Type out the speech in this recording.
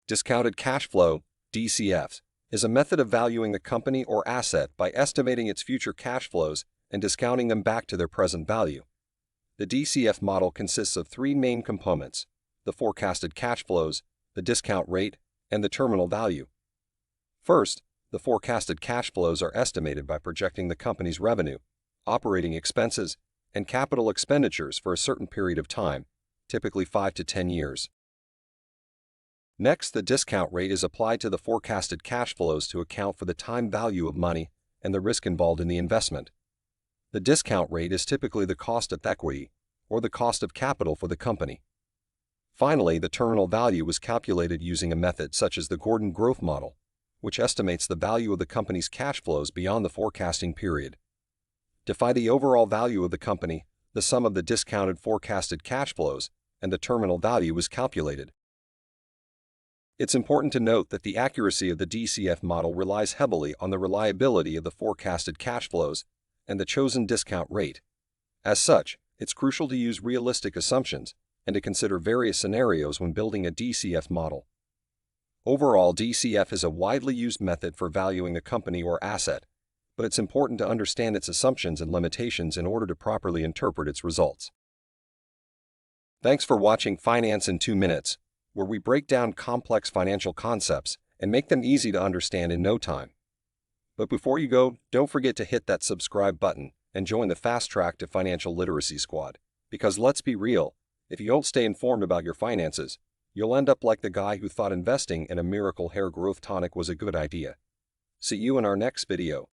Discounted cash flow, DCF, is a method of valuing the company or asset by estimating its future cash flows and discounting them back to their present value. The DCF model consists of three main components: the forecasted cash flows, the discount rate, and the terminal value. First, the forecasted cash flows are estimated by projecting the company's revenue, operating expenses, and capital expenditures for a certain period of time, typically 5 to 10 years. Next, the discount rate is applied to the forecasted cash flows to account for the time value of money and the risk involved in the investment. The discount rate is typically the cost of equity or the cost of capital for the company. Finally, the terminal value is calculated using a method such as the Gordon growth model, which estimates the value of the company's cash flows beyond the forecasting period. To find the overall value of the company, the sum of the discounted forecasted cash flows and the terminal value is calculated. It's important to note that the accuracy of the DCF model relies heavily on the reliability of the forecasted cash flows and the chosen discount rate. As such, it's crucial to use realistic assumptions and to consider various scenarios when building a DCF model. Overall, DCF is a widely used method for valuing a company or asset, but it's important to understand its assumptions and limitations in order to properly interpret its results. Thanks for watching Finance in 2 Minutes, where we break down complex financial concepts and make them easy to understand in no time. But before you go, don't forget to hit that subscribe button and join the Fast Track to Financial Literacy Squad. Because let's be real, if you don't stay informed about your finances, you'll end up like the guy who thought investing in a miracle hair growth tonic was a good idea. See you in our next video.